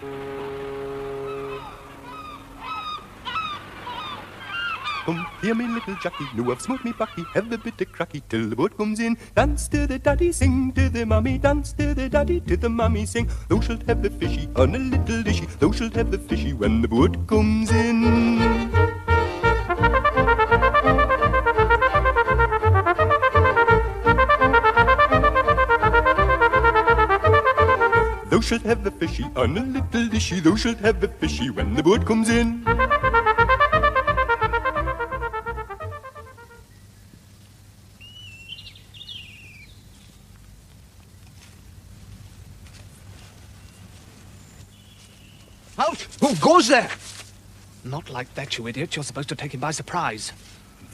Come here, me little jockey, know I've smoked me bucky, have a bit of cracky till the boat comes in. Dance to the daddy, sing to the mummy, dance to the daddy, to the mummy, sing. Thou shalt have a fishy on a little dishy, thou shalt have a fishy when the boat comes in. Thou shalt have a fishy on a little dishy, thou shalt have a fishy when the boat comes in. Halt! Who goes there? Not like that, you idiot. You're supposed to take him by surprise.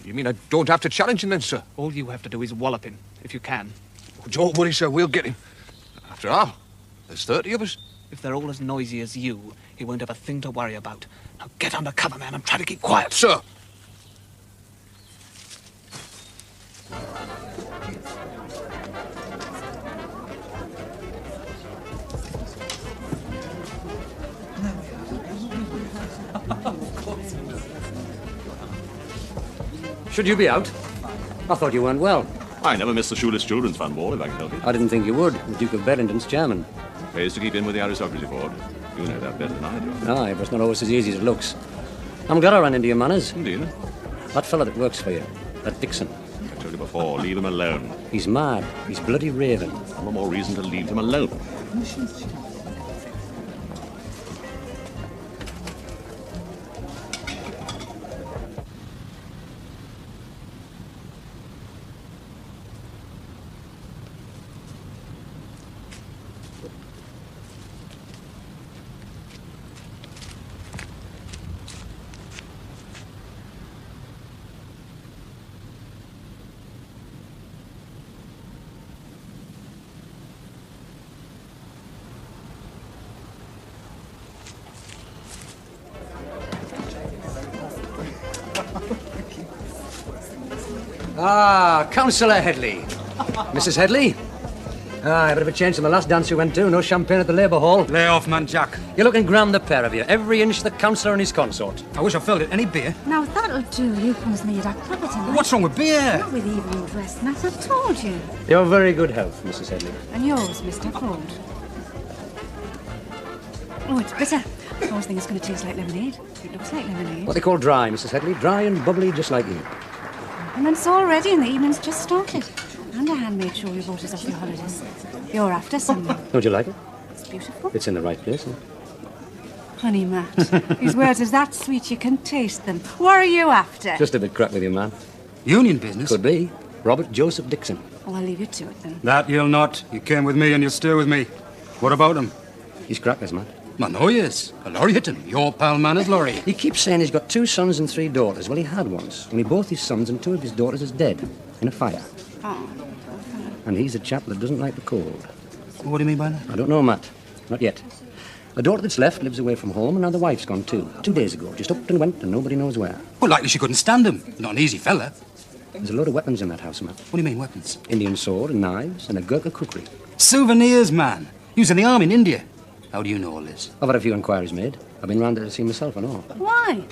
You mean I don't have to challenge him then, sir? All you have to do is wallop him, if you can. Oh, don't worry, sir. We'll get him. After all, there's 30 of us. If they're all as noisy as you, he won't have a thing to worry about. Now get under cover, man, and try to keep quiet. Sir! Should you be out? I thought you weren't well. I never miss the Shoeless Children's fan ball, if I can help it. I didn't think you would. The Duke of Bellington's chairman. Pays to keep in with the aristocracy, Ford. You know that better than I do. Aye, but it's not always as easy as it looks. I'm glad I ran into your manners. Indeed. That fella that works for you, that Dixon. I told you before, leave him alone. He's mad. He's bloody raving. All the more reason to leave him alone. Ah, Councillor Headley. Mrs. Headley? Ah, a bit of a change from the last dance you went to. No champagne at the Labour Hall. Lay off, man, Jack. You're looking grand, the pair of you. Every inch the councillor and his consort. I wish I filled it. Any beer? Now, that'll do. You promised me you'd act proper tonight. What's wrong with beer? Not with evening dress, Matt. I've told you. Your very good health, Mrs. Headley. And yours, Mr. Ford. Oh, it's bitter. I always think it's going to taste like lemonade. It looks like lemonade. What they call dry, Mrs. Headley. Dry and bubbly, just like you. And then it's all ready and the evening's just started. And a handmaid sure you brought us off your holidays. You're after something. Would you like it? It's beautiful. It's in the right place. Honey, Matt. His words is that sweet you can taste them. What are you after? Just a bit crack with you, man. Union business? Could be. Robert Joseph Dixon. Well, I'll leave you to it then. That you'll not. You came with me and you'll stay with me. What about him? He's crackers, man. I know he is. A lorry hit him. Your pal man is lorry. He keeps saying he's got 2 sons and 3 daughters. Well, he had once. Only both his sons and 2 of his daughters is dead in a fire. Oh. And he's a chap that doesn't like the cold. What do you mean by that? I don't know, Matt. Not yet. The daughter that's left lives away from home, and now the wife's gone too. 2 days ago. Just up and went, and nobody knows where. Well, likely she couldn't stand him. Not an easy fella. There's a load of weapons in that house, Matt. What do you mean, weapons? Indian sword and knives and a Gurkha kukri. Souvenirs, man. He was in the army in India. How do you know all this? I've had a few inquiries made. I've been round there to see myself and all. Why?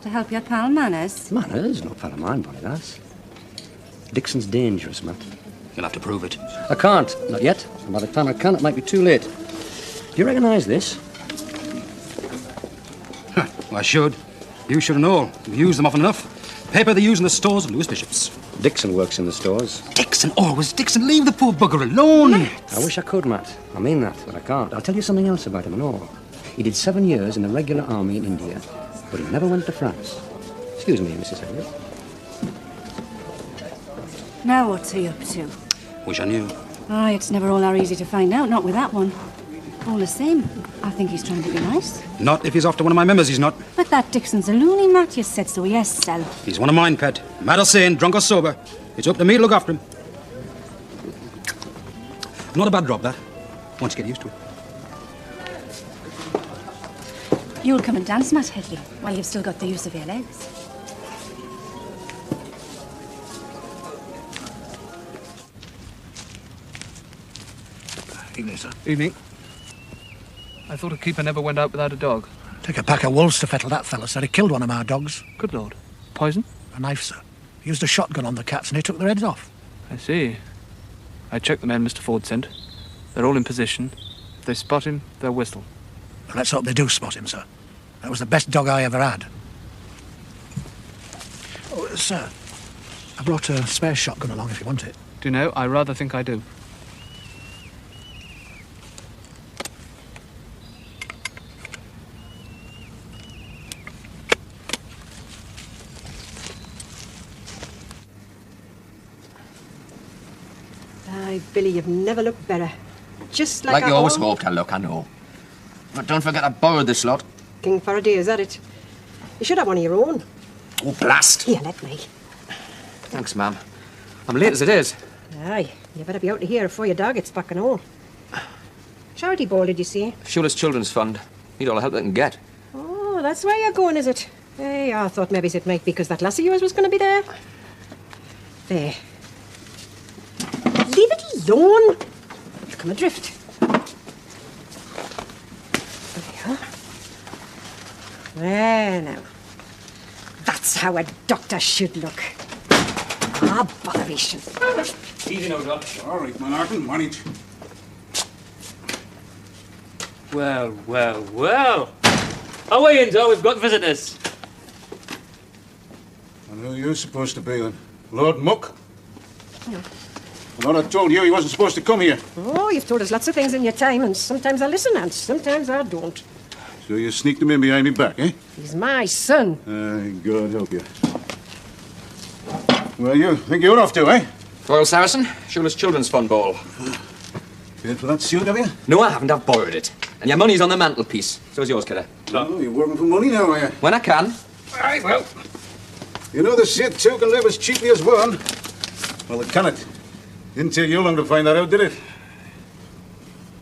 To help your pal Manners? Manners? No pal of mine, Bonnie, lass. Dixon's dangerous, Matt. You'll have to prove it. I can't. Not yet. And by the time I can, it might be too late. Do you recognise this? I should. You should and all. We use them often enough. Paper they use in the stores of Lewis Bishop's. Dixon works in the stores. Dixon, always Dixon. Leave the poor bugger alone. I wish I could, Matt. I mean that, but I can't. I'll tell you something else about him and all. He did 7 years in the regular army in India, but he never went to France. Excuse me, Mrs. Headley. Now what's he up to? Wish I knew. Oh, it's never all that easy to find out, not with that one. All the same, I think he's trying to be nice. Not if he's after one of my members, he's not. But that Dixon's a loony, Matt. You said so yourself. He's one of mine, pet. Mad or sane, drunk or sober. It's up to me to look after him. Not a bad drop, that. Once you get used to it. You'll come and dance, Matt Headley, while you've still got the use of your legs. Evening, sir. Evening. I thought a keeper never went out without a dog. Take a pack of wolves to fettle that fella, sir. He killed one of our dogs. Good Lord. Poison? A knife, sir. He used a shotgun on the cats and he took their heads off. I see. I checked the men Mr. Ford sent. They're all in position. If they spot him, they'll whistle. Well, let's hope they do spot him, sir. That was the best dog I ever had. Oh, sir, I brought a spare shotgun along if you want it. Do you know, I rather think I do. Aye, Billy, you've never looked better. Just Like I you always hope to look, I know. But don't forget I borrowed this lot. King for a day, is that it? You should have one of your own. Oh, blast! Here, let me. Thanks, ma'am. I'm late as it is. Aye, you better be out of here before your dog gets back and home. Charity ball, did you see? Shula's Children's Fund. Need all the help they can get. Oh, that's where you're going, is it? Hey, I thought maybe it might be because that lass of yours was going to be there. There. Leave it alone. It'll come adrift. There you are. There now. That's how a doctor should look. Ah, botheration. Easy now, Doc. All right, Monarchin, manage. Well, well, well. Away, Indo, we've got visitors. And who are you supposed to be, then? Lord Muck? No. I thought I told you he wasn't supposed to come here. Oh, you've told us lots of things in your time, and sometimes I listen and sometimes I don't. So you sneaked him in behind me back, eh? He's my son. God help you. Where you think you're off to, eh? Royal Saracen, Shula's Children's Fund ball. Paid for that suit, have you? No, I haven't. I've borrowed it. And your money's on the mantelpiece. So is yours, kidder. Oh, you're working for money now, are you? When I can. Aye, well. You know the shit two can live as cheaply as one. Well, it cannot. Didn't take you long to find that out, did it?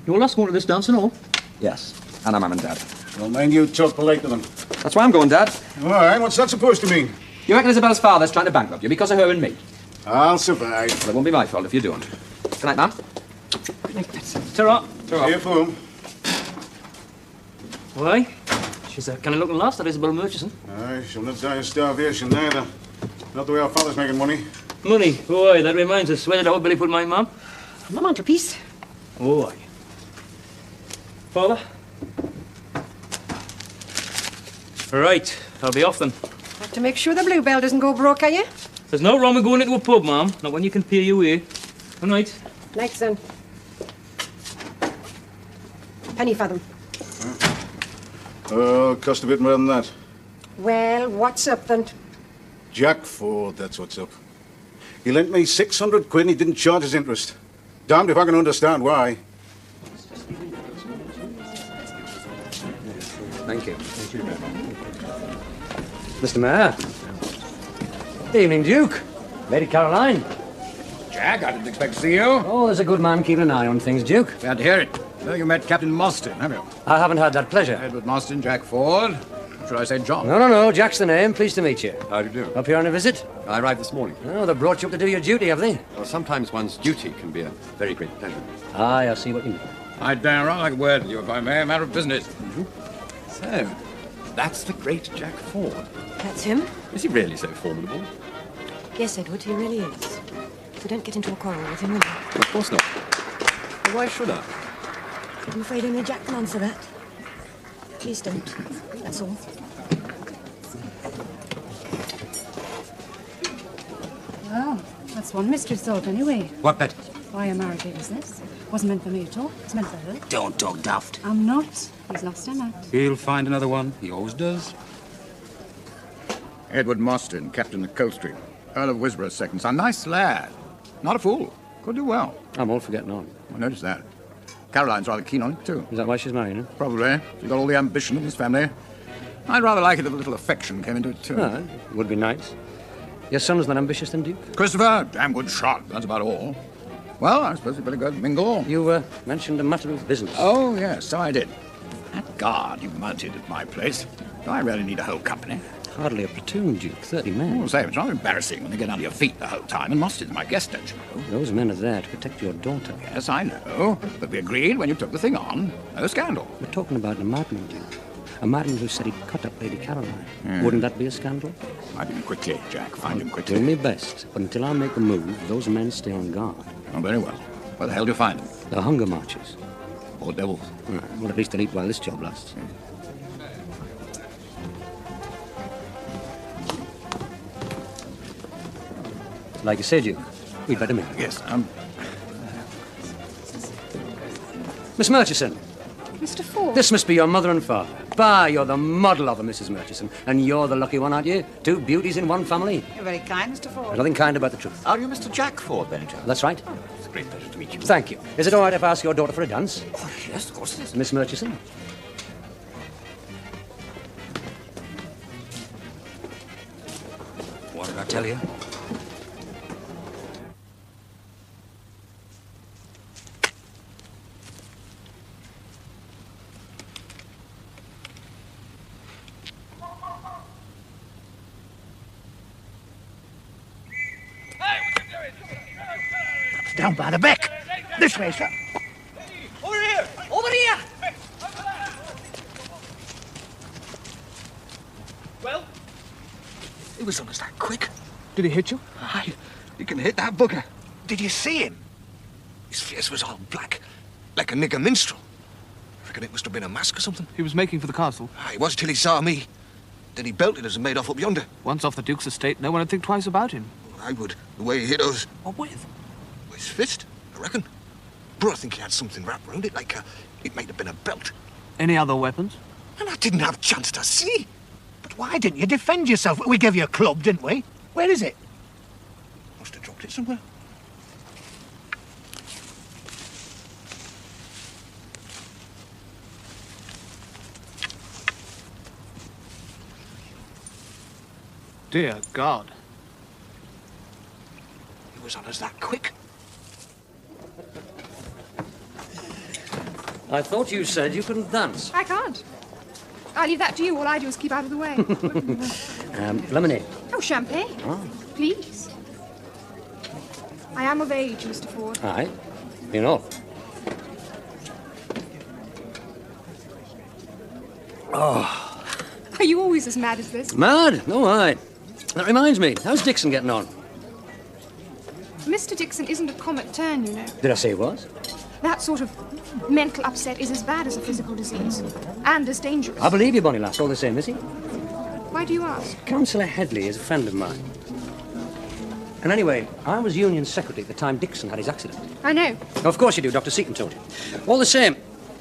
Your last going to this dance and all? Yes. And our mum and dad. Well, mind you talk polite to them. That's why I'm going, Dad. All right, what's that supposed to mean? You reckon Isabel's father's trying to bankrupt you because of her and me? I'll survive. Well, it won't be my fault if you don't. Good night, ma'am. Ta-ra. Here for him. Why? She's a kind of looking lass, that Isabel Murchison. Aye, she'll not die of starvation neither. Not the way our father's making money. Money? Boy, that reminds us. Where did old Billy put my mum? On the mantelpiece. Oh, aye. Father? Right, I'll be off then. Have to make sure the bluebell doesn't go broke, are you? There's no wrong with going into a pub, Ma'am. Not when you can pay your way. Good night. Night, son. Penny for them. Oh, cost a bit more than that. Well, what's up then? Jack Ford, that's what's up. He lent me 600 quid and he didn't charge his interest. Damned if I can understand why. Thank you. Mr. Mayor. Evening, Duke. Lady Caroline. Jack, I didn't expect to see you. Oh, there's a good man keeping an eye on things, Duke. Glad to hear it. So you met Captain Mostyn, have you? I haven't had that pleasure. Edward Mostyn, Jack Ford. Or should I say John? No. Jack's the name. Pleased to meet you. How do you do? Up here on a visit? I arrived this morning. Oh, they brought you up to do your duty, have they? Well, sometimes one's duty can be a very great pleasure. Aye, I see what you mean. I'd rather like a word with you, if I may, a matter of business. So, that's the great Jack Ford. That's him? Is he really so formidable? Yes, Edward, he really is. So don't get into a quarrel with him, will you? Of course not. Well, why should I? I'm afraid only Jack can answer that. Please don't. That's all. Well, that's one mystery solved anyway. What, Betty? Why a marriage is this? Wasn't meant for me at all. It's meant for her. Don't talk daft. I'm not. He's lost her now. He'll find another one. He always does. Edward Mostyn, Captain of Coldstream. Earl of Wisborough, second son. Nice lad. Not a fool. Could do well. I'm all for getting on. I noticed that. Caroline's rather keen on it, too. Is that why she's marrying him? Probably. She's got all the ambition of his family. I'd rather like it if a little affection came into it, too. Ah, it would be nice. Your son was not ambitious then, Duke? Christopher, damn good shot. That's about all. Well, I suppose we'd better go mingle. You mentioned a matter of business. Oh, yes, so I did. That guard you mounted at my place. Do I really need a whole company? Hardly a platoon, Duke. 30 men. Oh, say, it's rather embarrassing when they get on your feet the whole time, and Mostyn's my guest, don't you know? Those men are there to protect your daughter. Yes, I know. But we agreed when you took the thing on. No scandal. We're talking about a madman, Duke. A madman who said he'd cut up Lady Caroline. Wouldn't that be a scandal? Find him quickly, Jack. Find him quickly. Do me best, but until I make a move, those men stay on guard. Oh, very well. Where the hell do you find them? The hunger marches. Poor devils. Well, at least they'll eat while this job lasts. Like you said, Duke, we'd better meet. Yes, Miss Murchison. Mr. Ford. This must be your mother and father. Bah, you're the model of a Mrs. Murchison. And you're the lucky one, aren't you? Two beauties in one family. You're very kind, Mr. Ford. There's nothing kind about the truth. Are you Mr. Jack Ford, then, John? That's right. Oh, it's a great pleasure to meet you. Thank you. Is it all right if I ask your daughter for a dance? Oh, yes, of course it is. Miss Murchison? What did I tell you? Down by the beck. This way, sir. Over here! Over here! Well? He was on us that quick. Did he hit you? Aye. He can hit that bugger. Did you see him? His face was all black, like a nigger minstrel. I reckon it must have been a mask or something. He was making for the castle. He was till he saw me. Then he belted us and made off up yonder. Once off the Duke's estate, no one would think twice about him. I would, the way he hit us. What with? With his fist, I reckon. But I think he had something wrapped around it, like it might have been a belt. Any other weapons? And I didn't have a chance to see. But why didn't you defend yourself? We gave you a club, didn't we? Where is it? Must have dropped it somewhere. Dear God. He was on us that quick. I thought you said you couldn't dance. I can't. I'll leave that to you. All I do is keep out of the way. Lemonade. Oh, champagne. Oh. Please. I am of age, Mr. Ford. Aye. You know. Oh. Are you always as mad as this? Mad? No, aye. That reminds me. How's Dixon getting on? Mr. Dixon isn't a comet turn, you know. Did I say he was? That sort of mental upset is as bad as a physical disease. And as dangerous. I believe you, Bonnie lass. All the same, is he? Why do you ask? Councillor Headley is a friend of mine. And anyway, I was Union Secretary at the time Dixon had his accident. I know. Of course you do. Dr. Seaton told you. All the same,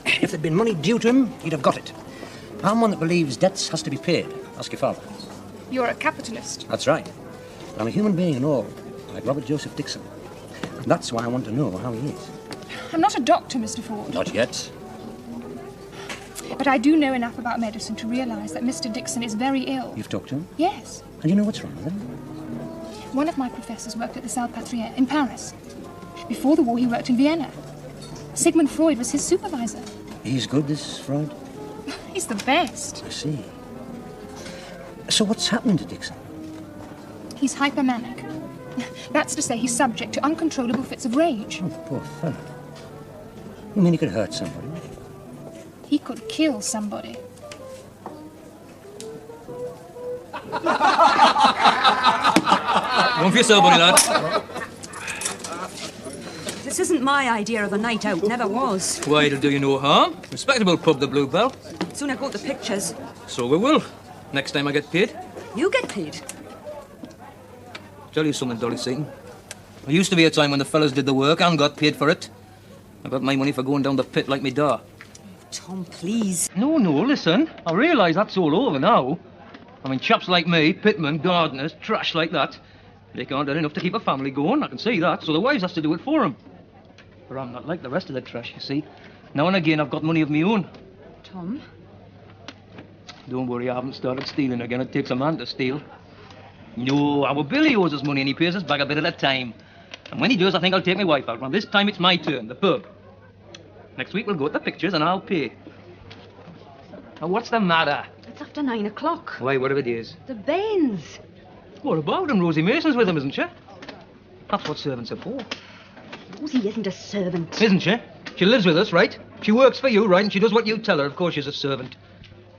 if there'd been money due to him, he'd have got it. I'm one that believes debts has to be paid. Ask your father. You're a capitalist. That's right. But I'm a human being and all, like Robert Joseph Dixon. And that's why I want to know how he is. I'm not a doctor, Mr. Ford. Not yet. But I do know enough about medicine to realise that Mr. Dixon is very ill. You've talked to him? Yes. And you know what's wrong with him? One of my professors worked at the Salpêtrière in Paris. Before the war, he worked in Vienna. Sigmund Freud was his supervisor. He's good, this Freud? He's the best. I see. So what's happening to Dixon? He's hypermanic. That's to say he's subject to uncontrollable fits of rage. Oh, poor fellow. You mean he could hurt somebody? He could kill somebody. One for yourself, Bonnie lad. This isn't my idea of a night out, never was. Why, it'll do you no harm. Respectable pub, the Bluebell. Soon I go to pictures. So we will. Next time I get paid. You get paid. Tell you something, Dolly Seaton. There used to be a time when the fellas did the work and got paid for it. I got my money for going down the pit like me da. Tom, please. No, listen. I realise that's all over now. I mean, chaps like me, pitmen, gardeners, trash like that, they can't earn enough to keep a family going, I can see that, so the wives has to do it for them. But I'm not like the rest of the trash, you see. Now and again, I've got money of my own. Tom? Don't worry, I haven't started stealing again. It takes a man to steal. No, our Billy owes us money and he pays us back a bit at a time. And when he does, I think I'll take my wife out. Well, this time it's my turn, the pub. Next week we'll go to the pictures and I'll pay. Now, what's the matter? It's after 9 o'clock. Why, whatever it is. The Baines. What about him? Rosie Mason's with him, isn't she? That's what servants are for. Rosie isn't a servant. Isn't she? She lives with us, right? She works for you, right? And she does what you tell her. Of course she's a servant.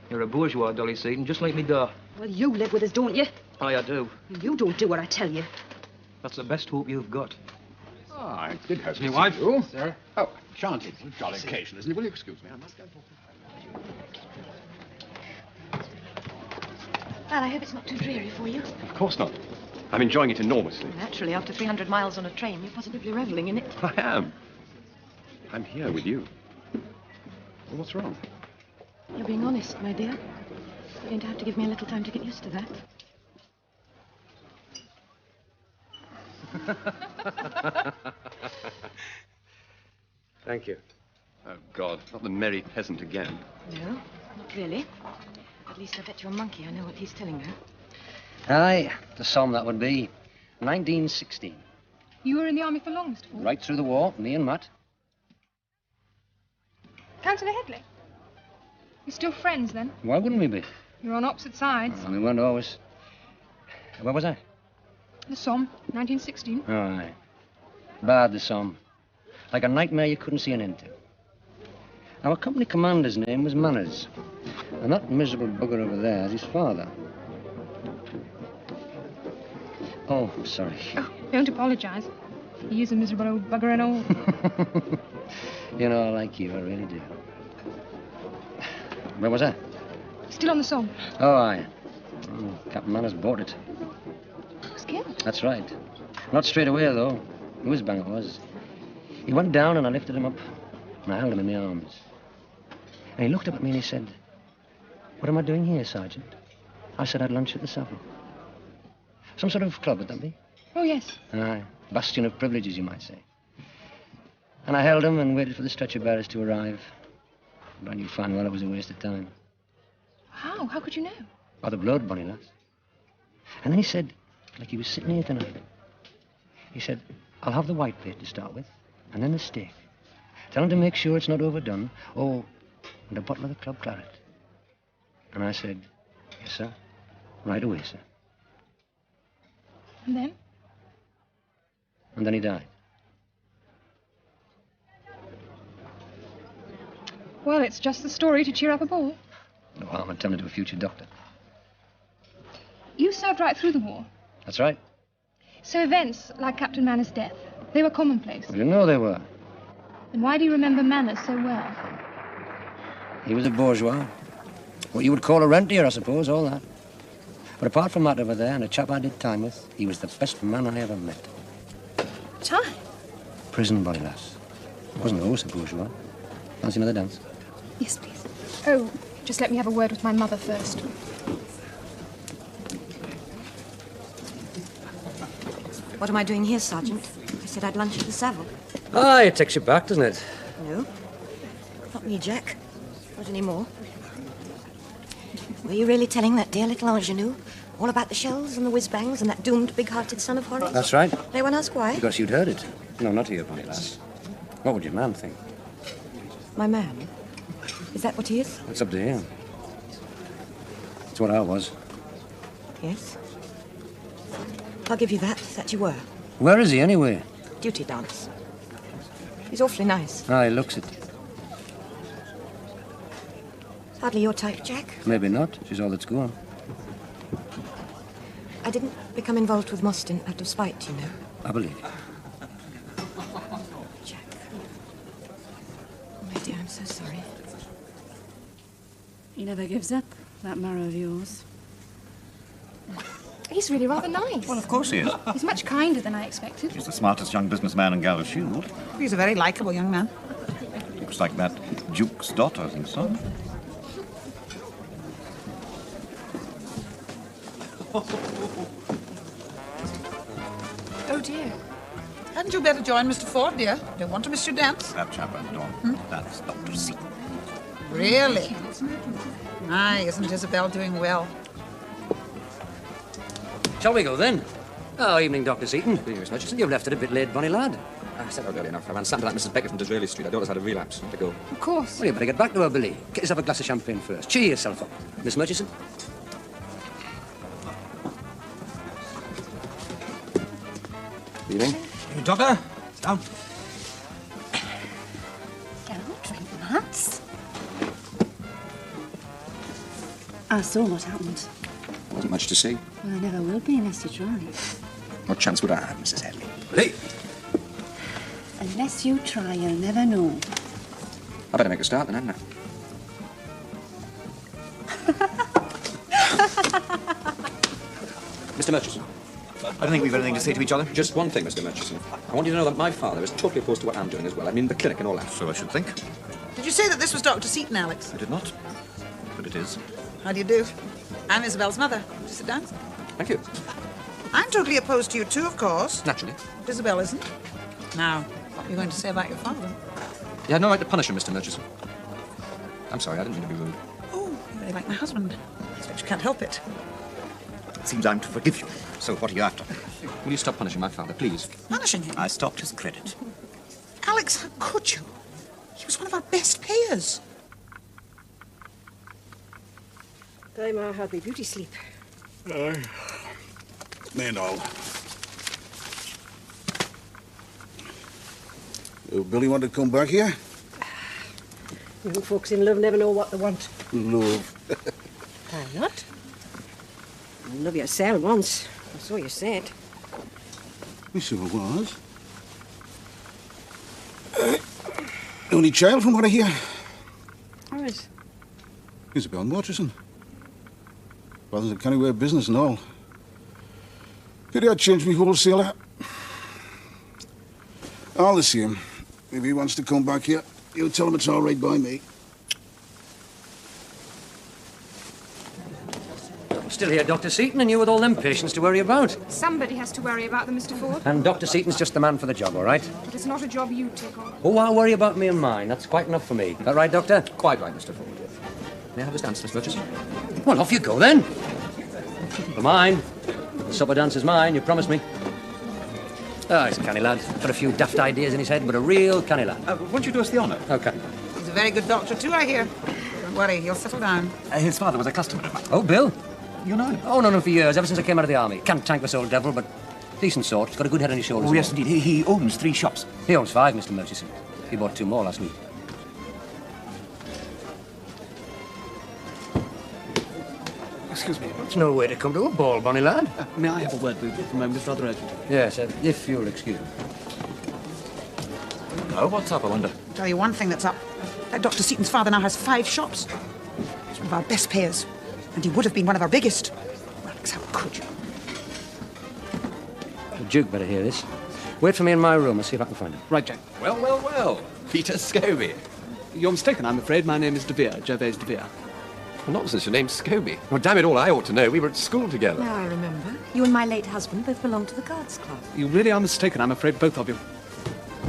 You're a bourgeois, Dolly Seaton, just like me da. Well, you live with us, don't you? Aye, I do. You don't do what I tell you. That's the best hope you've got. Ah, it's good house. Me wife? You, sir. Oh, shan't it? It's a jolly occasion, isn't it? Will you excuse me? I must go talk to Well, I hope it's not too dreary for you. Of course not. I'm enjoying it enormously. Naturally, after 300 miles on a train, you're positively reveling in it. I am. I'm here with you. Well, what's wrong? You're being honest, my dear. You're going to have to give me a little time to get used to that. Thank you. Oh, God, not the merry peasant again. No, not really. At least I bet your monkey I know what he's telling her. Aye, the Somme that would be. 1916. You were in the army for long, Mr. Ford? Right through the war, me and Matt. Councillor Headley? You're still friends, then? Why wouldn't we be? You're on opposite sides. We weren't always. Where was I? The Somme, 1916. Oh, aye. Bad, the Somme. Like a nightmare you couldn't see an end to. Our company commander's name was Manners. And that miserable bugger over there is his father. Oh, I'm sorry. Oh, don't apologise. He is a miserable old bugger and all. You know, I like you, I really do. Where was I? Still on the Somme. Oh, aye. Oh, Captain Manners bought it. Was killed? That's right. Not straight away, though. Whiz-bang it was. He went down and I lifted him up. And I held him in my arms. And he looked up at me and he said, "What am I doing here, Sergeant?" I said I'd lunch at the Savile. Some sort of club, would that be? Oh, yes. Aye. Bastion of privileges, you might say. And I held him and waited for the stretcher bearers to arrive. But I knew fine well it was a waste of time. How? How could you know? By the blood, bonny lass. And then he said, like he was sitting here tonight, he said, "I'll have the white plate to start with, and then the steak. Tell him to make sure it's not overdone. Oh, and a bottle of the club claret." And I said, "Yes, sir. Right away, sir." And then? And then he died. Well, it's just the story to cheer up a ball. No harm in telling it to a future doctor. You served right through the war. That's right. So events like Captain Manners' death, they were commonplace. I didn't know they were. Then why do you remember Manners so well? He was a bourgeois. What you would call a rentier, I suppose, all that. But apart from that over there and a chap I did time with, he was the best man I ever met. Time? Prison, bonny lass. Wasn't always a bourgeois. Fancy another dance? Yes, please. Oh, just let me have a word with my mother first. What am I doing here, Sergeant? I said I'd lunch at the Savile. Ah, it takes you back, doesn't it? No. Not me, Jack. Not anymore. Were you really telling that dear little ingenue all about the shells and the whiz-bangs and that doomed, big-hearted son of Horace? That's right. No one asked why? Because you'd heard it. No, not here, bonny lass. What would your man think? My man? Is that what he is? It's up to him. It's what I was. Yes. I'll give you that you were. Where is he, anyway? Duty dance. He's awfully nice. Ah, he looks it. It's hardly your type, Jack. Maybe not. She's all that's going. I didn't become involved with Mostyn out of spite, you know. I believe you. Jack. Oh, my dear, I'm so sorry. He never gives up, that marrow of yours. He's really rather nice. Well, of course he is. He's much kinder than I expected. He's the smartest young businessman in Gallashield. He's a very likable young man. Looks like that Duke's daughter, and son. Oh, dear. Hadn't you better join Mr. Ford, dear? Don't want to miss your dance. That chap at the door. That's Dr. Seaton. Really? My, isn't Isabel doing well? Shall we go, then? Oh, evening, Dr. Seaton. Here's Hutchison. You've left it a bit late, bonny lad. I said out early enough. I ran something like Mrs. Beckett from Disraeli Street. I daughter's had a relapse. I have to go. Of course. Well, you better get back to her, Billy. Get yourself a glass of champagne first. Cheer yourself up. Miss Murchison? Evening. Doctor, sit down. Don't drink that. I saw what happened. Wasn't much to see. Well, there never will be unless you try. What chance would I have, Mrs. Headley? Hey! Unless you try, you'll never know. I better make a start then, hadn't I? Mr. Murchison. I don't think we've anything to say to each other. Just one thing, Mr. Murchison. I want you to know that my father is totally opposed to what I'm doing as well. I mean, the clinic and all that. So I should think. Did you say that this was Dr. Seaton, Alex? I did not, but it is. How do you do? I'm Isabel's mother. Sit down. Thank you. I'm totally opposed to you too, of course. Naturally. But Isabel isn't. Now, what are you going to say about your father? You had no right to punish him, Mr. Murchison. I'm sorry, I didn't mean to be rude. Oh, you really like my husband. But you can't help it. It seems I'm to forgive you. So what are you after? Will you stop punishing my father, please? Punishing him? I stopped his credit. Alex, how could you? He was one of our best payers. Time I had my beauty sleep. May and all. Billy want to come back here? Young folks in love never know what they want. Love. Why not? You love yourself once. Or so you said. We sure was. Only child from what I hear. Who is? Isabel Murchison. Father's a canny way of business and all. Pity I changed me wholesaler. All the same, if he wants to come back here, you tell him it's all right by me. Still here, Dr. Seaton, and you with all them patients to worry about. Somebody has to worry about them, Mr. Ford. And Dr. Seaton's just the man for the job, all right? But it's not a job you take on. Oh, I'll worry about me and mine. That's quite enough for me. Is that right, Doctor? Quite right, Mr. Ford. May I have this dance, Miss Murchison? Well, off you go, then. For mine. The supper dance is mine, you promised me. Oh, he's a canny lad. Got a few daft ideas in his head, but a real canny lad. Won't you do us the honour? Okay. He's a very good doctor too, I hear. Don't worry, he'll settle down. His father was a customer of mine. Oh, Bill? You know him? Oh, known him for years, ever since I came out of the army. Cantankerous old devil, but decent sort. He's got a good head on his shoulders. Oh, yes, indeed. He owns 3 shops. He owns 5, Mr. Murchison. He bought 2 more last week. Excuse me. It's no way to come to a ball, bonny lad. May I have a word with you for a moment? It's rather urgent. Yes, if you'll excuse me. Oh, what's up, I wonder? I'll tell you one thing that's up. That Dr. Seaton's father now has 5 shops. He's one of our best payers. And he would have been one of our biggest. Alex, how could you? The Duke better hear this. Wait for me in my room. I'll see if I can find him. Right, Jack. Well, well, well. Peter Scobie. You're mistaken, I'm afraid. My name is De Vere, Gervase De Vere. Well, nonsense, your name's Scobie. Well, damn it all, I ought to know. We were at school together. Now I remember. You and my late husband both belonged to the Guards Club. You really are mistaken, I'm afraid, both of you.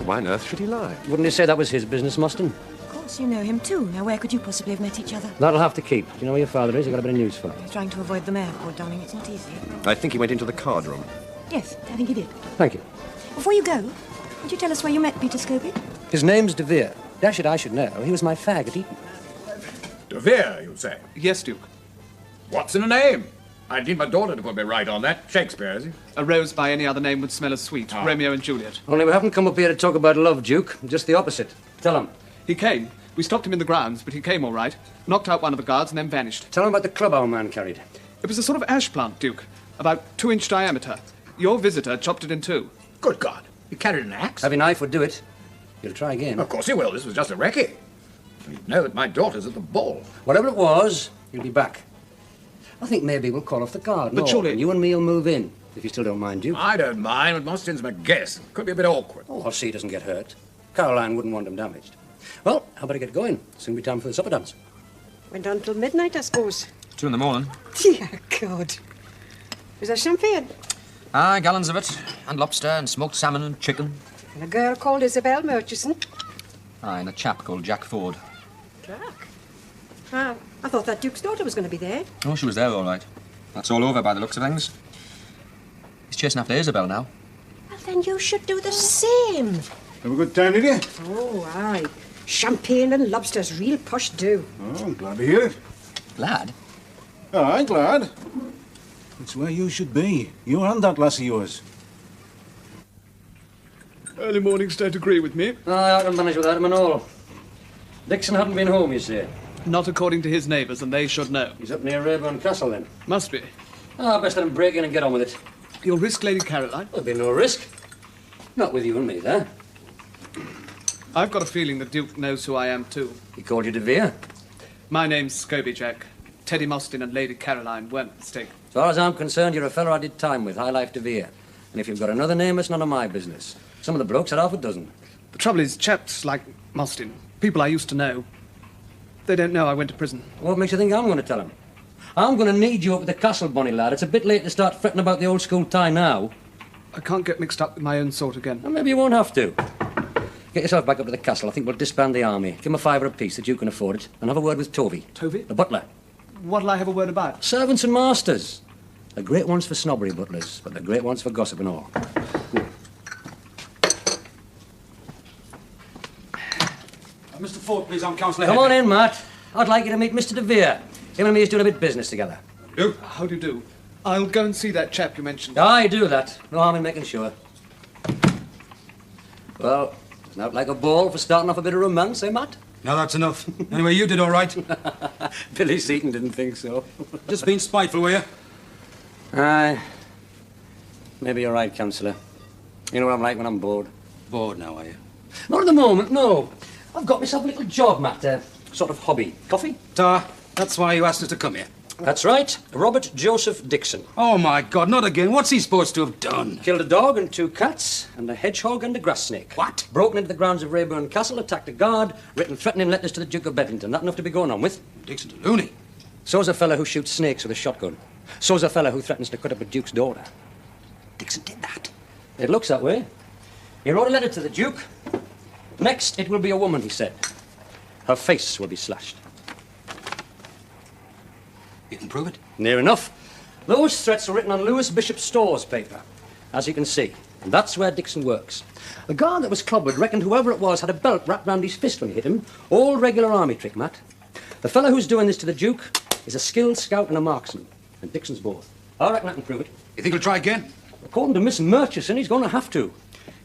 Why on earth should he lie? Wouldn't you say that was his business, Mostyn? Of course, you know him too. Now, where could you possibly have met each other? That'll have to keep. Do you know where your father is? I've got a bit of news for you. He's trying to avoid the mayor, poor darling. It's not easy. I think he went into the card room. Yes, I think he did. Thank you. Before you go, would you tell us where you met Peter Scobie? His name's De Vere. Dash it, I should know. He was my fag at Eton. De Vere, you say? Yes, Duke. What's in a name? I need my daughter to put me right on that. Shakespeare, is he? A rose by any other name would smell as sweet. Romeo and Juliet. Only we haven't come up here to talk about love, Duke. Just the opposite. Tell him. He came. We stopped him in the grounds, but he came all right. Knocked out one of the guards and then vanished. Tell him about the club our man carried. It was a sort of ash plant, Duke. About 2-inch diameter. Your visitor chopped it in 2. Good God. He carried an axe? Heavy knife would do it. He'll try again. Of course he will. This was just a recce. He'd know that my daughter's at the ball. Whatever it was, he'll be back. I think maybe we'll call off the guard. But surely... You and me'll move in, if you still don't mind, Duke. I don't mind, but Mostyn's my guess. Could be a bit awkward. Oh, I'll see he doesn't get hurt. Caroline wouldn't want him damaged. Well, how about I get going? Soon be time for the supper dance. Went on till midnight, I suppose. 2 in the morning. Dear God. Was there champagne? Aye, gallons of it. And lobster and smoked salmon and chicken. And a girl called Isabel Murchison. Aye, and a chap called Jack Ford. Jack? Ah, I thought that Duke's daughter was going to be there. Oh, she was there, all right. That's all over by the looks of things. He's chasing after Isabel now. Well, Then you should do the same. Have a good time, did you? Oh, aye. Champagne and lobsters, real posh do. Oh, I'm glad to hear it. Glad? Aye, glad. It's where you should be. You and that lass of yours. Early mornings don't agree with me. I can manage without him and all. Dixon hadn't been home, you say? Not according to his neighbours, and they should know. He's up near Rayburn Castle, then? Must be. Best let him break in and get on with it. You'll risk Lady Caroline? There'll be no risk. Not with you and me, there. I've got a feeling the Duke knows who I am, too. He called you De Vere? My name's Scobie, Jack. Teddy Mostyn and Lady Caroline weren't mistaken. As far as I'm concerned, you're a fellow I did time with, High Life De Vere. And if you've got another name, it's none of my business. Some of the blokes had half a dozen. The trouble is, chaps like Mostyn, people I used to know, they don't know I went to prison. What makes you think I'm going to tell them? I'm going to need you up at the castle, Bonnie lad. It's a bit late to start fretting about the old school tie now. I can't get mixed up with my own sort again. Well, maybe you won't have to. Get yourself back up to the castle. I think we'll disband the army. Give him a £5 apiece that you can afford it. And have a word with Tovey. Tovey? The butler. What'll I have a word about? Servants and masters. The great ones for snobbery butlers, but the great ones for gossip and all. Mr. Ford, please, I'm Councillor Come on in, Matt. I'd like you to meet Mr. De Vere. Him and me is doing a bit of business together. How do you do? I'll go and see that chap you mentioned. Aye, do that. No harm in making sure. Well, it's not like a ball for starting off a bit of romance, eh, Matt? No, that's enough. Anyway, you did all right. Billy Seaton didn't think so. Just being spiteful, were you? Aye. Maybe you're right, Councillor. You know what I'm like when I'm bored. Bored now, are you? Not at the moment, no. I've got myself a little job, Matt. Sort of hobby. Coffee? That's why you asked us to come here. That's right. Robert Joseph Dixon. Oh, my God, not again. What's he supposed to have done? Killed a dog and 2 cats, and a hedgehog and a grass snake. What? Broken into the grounds of Rayburn Castle, attacked a guard, written threatening letters to the Duke of Bedlington. Not enough to be going on with. Dixon's a loony. So's a fella who shoots snakes with a shotgun. So's a fella who threatens to cut up a duke's daughter. Dixon did that. It looks that way. He wrote a letter to the Duke. Next, it will be a woman, he said. Her face will be slashed. You can prove it? Near enough. Those threats are written on Lewis Bishop Store's paper, as you can see. And that's where Dixon works. The guard that was clobbered reckoned whoever it was had a belt wrapped round his fist when he hit him. All regular army trick, Matt. The fellow who's doing this to the Duke is a skilled scout and a marksman. And Dixon's both. I reckon I can prove it. You think he'll try again? According to Miss Murchison, he's going to have to.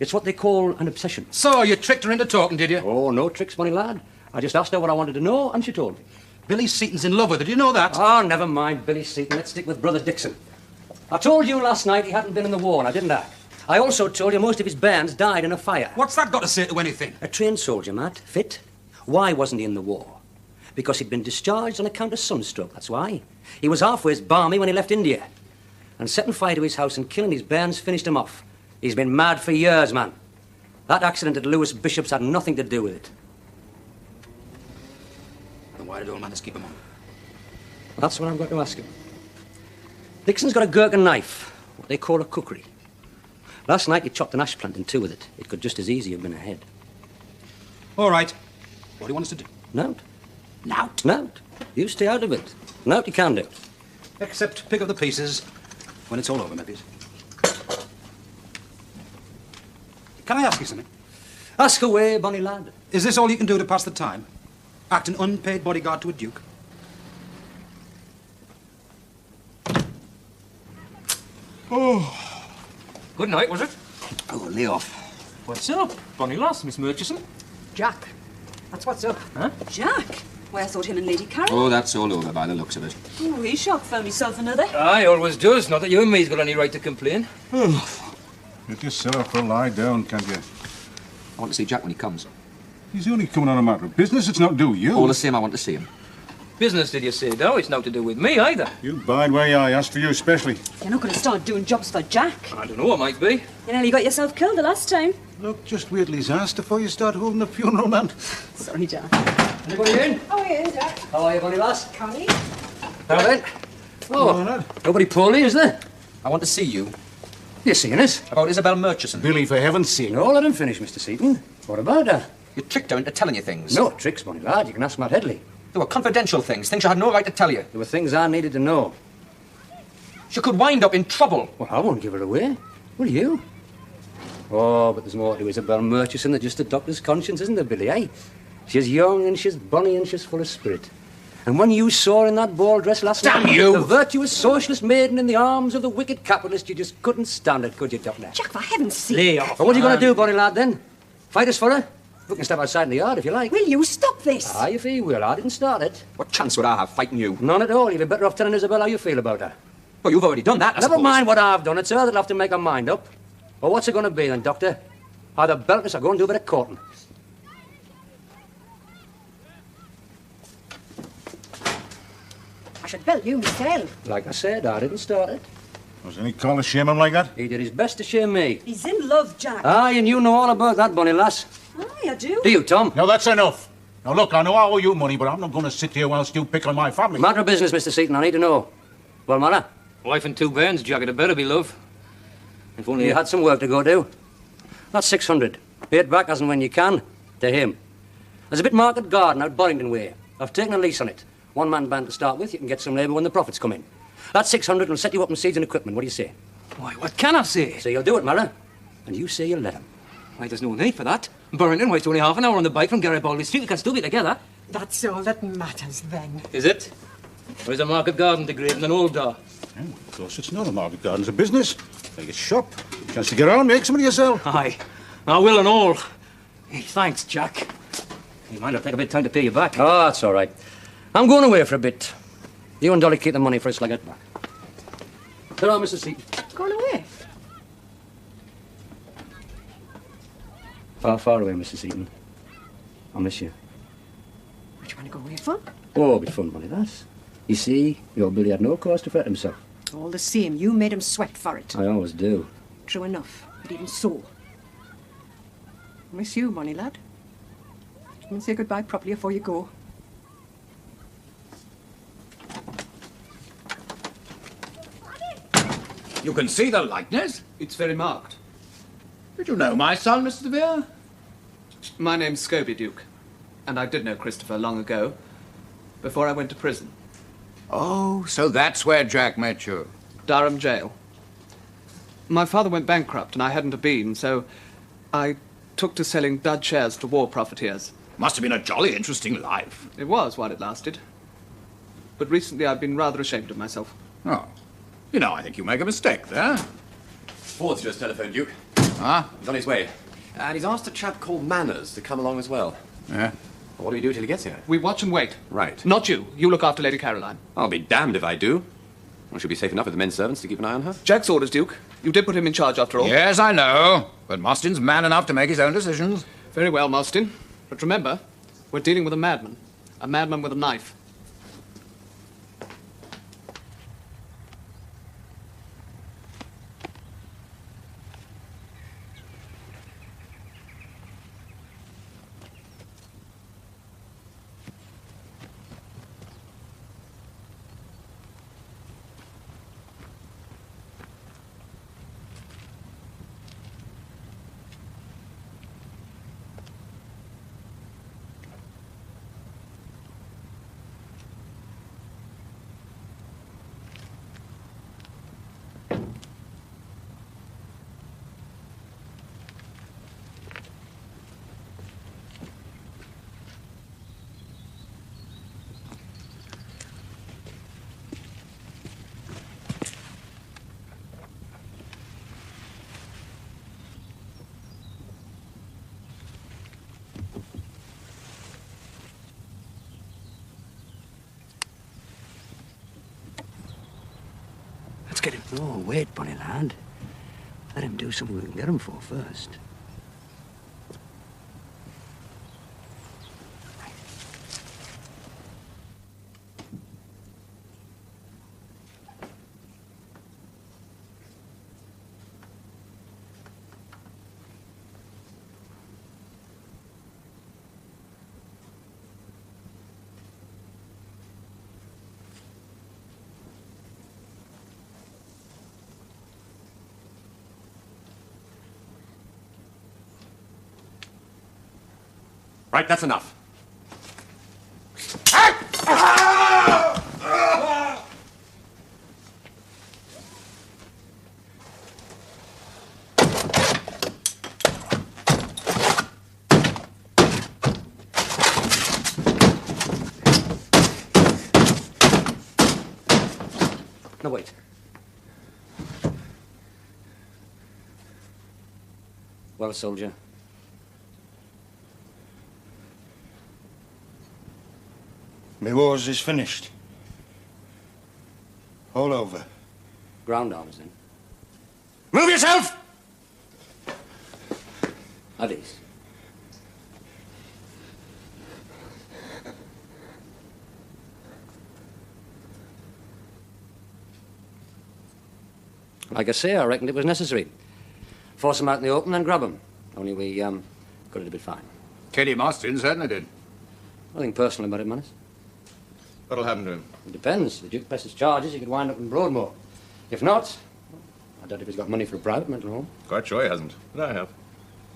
It's what they call an obsession. So, you tricked her into talking, did you? Oh, no tricks, Bonnie lad. I just asked her what I wanted to know, and she told me. Billy Seaton's in love with her. Did you know that? Oh, never mind Billy Seaton. Let's stick with Brother Dixon. I told you last night he hadn't been in the war, now didn't I? I also told you most of his bands died in a fire. What's that got to say to anything? A trained soldier, Matt. Fit. Why wasn't he in the war? Because he'd been discharged on account of sunstroke, that's why. He was halfway balmy when he left India. And setting fire to his house and killing his bands finished him off. He's been mad for years, man. That accident at Lewis Bishop's had nothing to do with it. Then why did old Manners keep him on? That's what I'm going to ask him. Dixon's got a gherkin knife, what they call a cookery. Last night he chopped an ash plant in 2 with it. It could just as easy have been a head. All right. What do you want us to do? Nout. Nout? Nout. You stay out of it. Nout you can do. Except pick up the pieces when it's all over, maybe. Can I ask you something? Ask away, bonny lad. Is this all you can do to pass the time? Act an unpaid bodyguard to a duke? Oh. Good night, was it? Oh, lay off. What's up? Bonny lass, Miss Murchison. Jack. That's what's up. Huh? Jack? Why, I thought him and Lady Carol. Oh, that's all over by the looks of it. Oh, he shan't phone himself another. Aye, always does. Not that you and me's got any right to complain. You just sell her for a lie down, can't you? I want to see Jack when he comes. He's only coming on a matter of business. It's not to do with you. All the same, I want to see him. Business, did you say, though? It's not to do with me, either. You bide where you are. I asked for you especially. You're not going to start doing jobs for Jack. I don't know, I might be. You nearly got yourself killed the last time. Look, just wait till he's asked before you start holding the funeral, man. Sorry, Jack. Anybody in? Oh, yeah, Jack. How are you, bonny lass? Connie? Now then. Oh, nobody poorly, is there? I want to see you. You seeing us? About Isabel Murchison. Billy, for heaven's sake. No, let him finish, Mr. Seaton. What about her? You tricked her into telling you things. No tricks, bonny lad. You can ask Matt Headley. They were confidential things you had no right to tell you. There were things I needed to know. She could wind up in trouble. Well, I won't give her away. Will you? Oh, but there's more to Isabel Murchison than just a doctor's conscience, isn't there, Billy, eh? She's young and she's bonny and she's full of spirit. And when you saw her in that ball dress last night... Damn you! The virtuous socialist maiden in the arms of the wicked capitalist, you just couldn't stand it, could you, Doctor? Jack, for heaven's sake. Lay off. Well, what are you going to do, bonny lad, then? Fight us for her? We can step outside in the yard if you like. Will you stop this? Aye, if he will. I didn't start it. What chance would I have fighting you? None at all. You'd be better off telling Isabel how you feel about her. Well, you've already done that, I Never suppose. mind what I've done. It's her that'll have to make her mind up. Well, what's it going to be, then, Doctor? Either belt us or go and do a bit of courting. I should belt you, Mr. L. Like I said, I didn't start it. Wasn't he calling to shame him like that? He did his best to shame me. He's in love, Jack. Aye, and you know all about that, bonny lass. Aye, I do. Do you, Tom? Now, that's enough. Now, look, I know I owe you money, but I'm not going to sit here whilst you pick on my family. Matter of business, Mr. Seaton. I need to know. Well, Mara? Wife and 2 bairns, Jack. It better be love. If only you had some work to go do. That's 600. Pay it back as and when you can. To him. There's a bit market garden out Borington way. I've taken a lease on it. 1-man band to start with. You can get some labour when the profits come in. That 600 will set you up in seeds and equipment. What do you say? Why, what can I say? Say you'll do it, Mara. And you say you'll let him. Why, there's no need for that. Burrington, why, it's only half an hour on the bike from Garibaldi Street. We can still be together. That's all that matters, then. Is it? Or is a market garden degrading than an old door? Yeah, well, of course, it's not a market garden. It's a business. Like a shop. Chance to get around, make somebody yourself. Aye. I will and all. Hey, thanks, Jack. You might have to take a bit of time to pay you back. Oh, that's all right. I'm going away for a bit. You and Dolly keep the money for us till I get back. Hello, Mrs. Seaton. Going away? Far, far away, Mrs. Seaton. I'll miss you. What do you want to go away for? Oh, it'll be fun, money, that. You see, your Billy had no cause to fret himself. All the same, you made him sweat for it. I always do. True enough, but even so. I miss you, money lad. Come and say goodbye properly before you go. You can see the likeness. It's very marked. Did you know my son, Mr. DeVere? My name's Scobie Duke, and I did know Christopher long ago, before I went to prison. Oh, so that's where Jack met you. Durham jail. My father went bankrupt and I hadn't a bean, so I took to selling dud shares to war profiteers. Must have been a jolly interesting life. It was while it lasted. But recently I've been rather ashamed of myself. Oh. You know, I think you make a mistake there. Ford's just telephoned, Duke. Ah? He's on his way. And he's asked a chap called Manners to come along as well. Yeah? What do we do till he gets here? We watch and wait. Right. Not you. You look after Lady Caroline. I'll be damned if I do. I should be safe enough with the men servants to keep an eye on her. Jack's orders, Duke. You did put him in charge after all. Yes, I know. But Mostyn's man enough to make his own decisions. Very well, Mostyn. But remember, we're dealing with a madman. A madman with a knife. Let's get him. Oh, wait, bonny lad. Let him do something we can get him for first. Right, that's enough. No, wait. Well, soldier. My wars is finished. All over. Ground arms, then. Move yourself! At ease. Like I say, I reckoned it was necessary. Force them out in the open and grab them. Only we, got it a bit fine. Teddy Mostyn certainly did. Nothing personal about it, Manus. What'll happen to him? It depends. If the Duke presses charges, he could wind up in Broadmoor. If not, I doubt if he's got money for a private mental home. Quite sure he hasn't, but I have.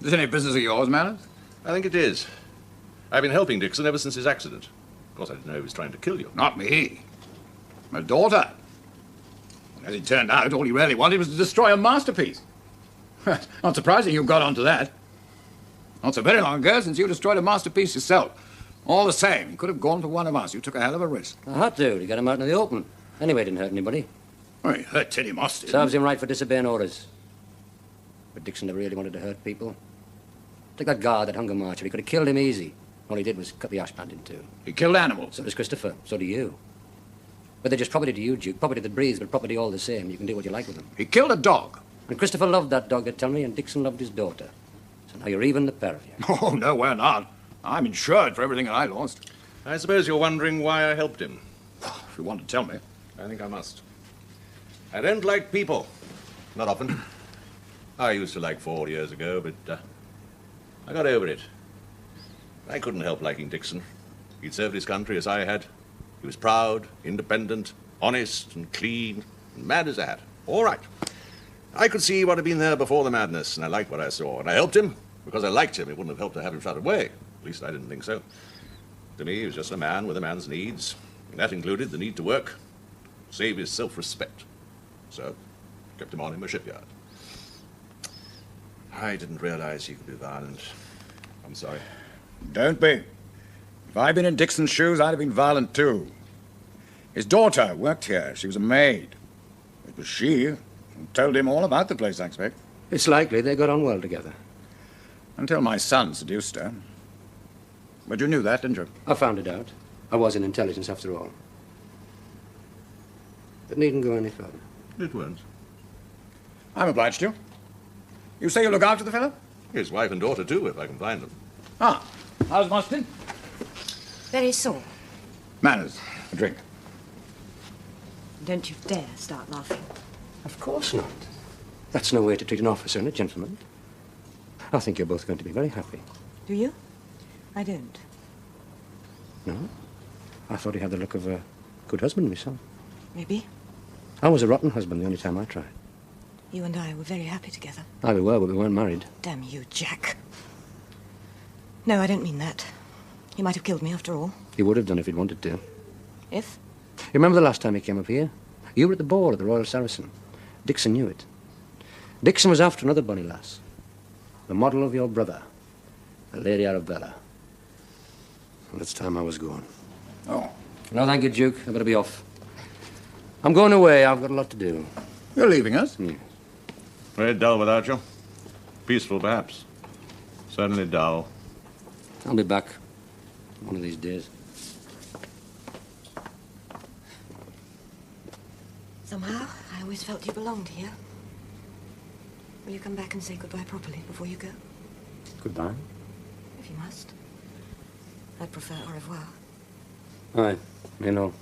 Is this any business of yours, Manners? I think it is. I've been helping Dixon ever since his accident. Of course, I didn't know he was trying to kill you. Not me. My daughter. As it turned out, all he really wanted was to destroy a masterpiece. Not surprising you got onto that. Not so very long ago since you destroyed a masterpiece yourself. All the same, you could have gone for one of us. You took a hell of a risk. I had to get him out in the open. Anyway, it didn't hurt anybody. Well, he hurt Teddy Mostyn. Serves him right for disobeying orders. But Dixon never really wanted to hurt people. Take that guard, that hunger marcher. He could have killed him easy. All he did was cut the ash band in two. He killed animals. So does Christopher. So do you. But they're just property to you, Duke. Property that breathes, but property all the same. You can do what you like with them. He killed a dog. And Christopher loved that dog, they tell me, and Dixon loved his daughter. So now you're even, the pair of you. Oh, no, we're not. I'm insured for everything that I lost. I suppose you're wondering why I helped him. If you want to tell me. I think I must. I don't like people. Not often. I used to like 4 years ago, but I got over it. I couldn't help liking Dixon. He'd served his country as I had. He was proud, independent, honest and clean, and mad as a hat. All right. I could see what had been there before the madness, and I liked what I saw. And I helped him because I liked him. It wouldn't have helped to have him shut away. At least I didn't think so. To me, he was just a man with a man's needs. And that included the need to work, save his self-respect. So, kept him on in my shipyard. I didn't realize he could be violent. I'm sorry. Don't be. If I'd been in Dixon's shoes, I'd have been violent too. His daughter worked here. She was a maid. It was she who told him all about the place, I expect. It's likely they got on well together. Until my son seduced her. But you knew that, didn't you? I found it out. I was in intelligence after all. It needn't go any further. It won't. I'm obliged to you. You say you look after the fellow? His wife and daughter, too, if I can find them. Ah, how's Mostyn? Very sore. Manners, a drink. Don't you dare start laughing. Of course not. That's no way to treat an officer and a gentleman. I think you're both going to be very happy. Do you? I don't. No? I thought he had the look of a good husband myself. Maybe. I was a rotten husband the only time I tried. You and I were very happy together. Aye, we were, but we weren't married. Damn you, Jack. No, I don't mean that. He might have killed me after all. He would have done if he'd wanted to. If? You remember the last time he came up here? You were at the ball at the Royal Saracen. Dixon knew it. Dixon was after another bonny lass. The model of your brother, the Lady Arabella. Well, it's time I was going. Oh. No, thank you, Duke. I better be off. I'm going away. I've got a lot to do. You're leaving us? Hmm. Very dull without you. Peaceful, perhaps. Certainly dull. I'll be back one of these days. Somehow, I always felt you belonged here. Will you come back and say goodbye properly before you go? Goodbye. If you must. I'd prefer au revoir. Aye, you know.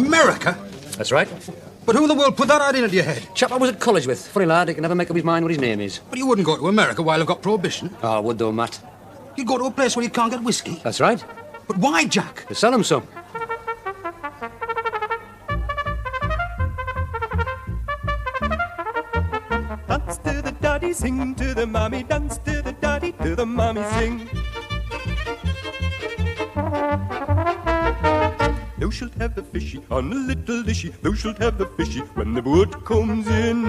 America? That's right. But who in the world put that idea into your head? Chap I was at college with. Funny lad, he can never make up his mind what his name is. But you wouldn't go to America while they've got prohibition. Oh, I would though, Matt. You'd go to a place where you can't get whiskey. That's right. But why, Jack? To sell him some. Dance to the daddy, sing to the mommy, dance to the daddy, to the mommy, sing. Thou shalt have the fishy on a little dishy, thou shalt have the fishy when the boat comes in.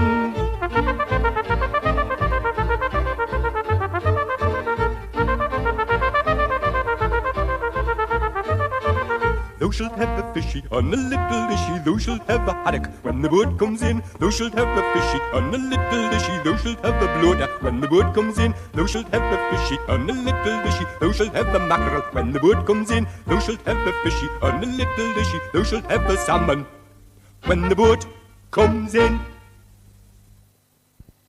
Thou shalt have the fishy on a little dishy, thou shalt have the haddock when the boat comes in. Thou shalt have the fishy on a little dishy, thou shalt have the bloater when the boat comes in. Thou shalt have the fishy on a little dishy, thou shalt have the mackerel when the boat comes in. Thou shalt have the fishy on a little dishy, thou shalt have the salmon when the boat comes in.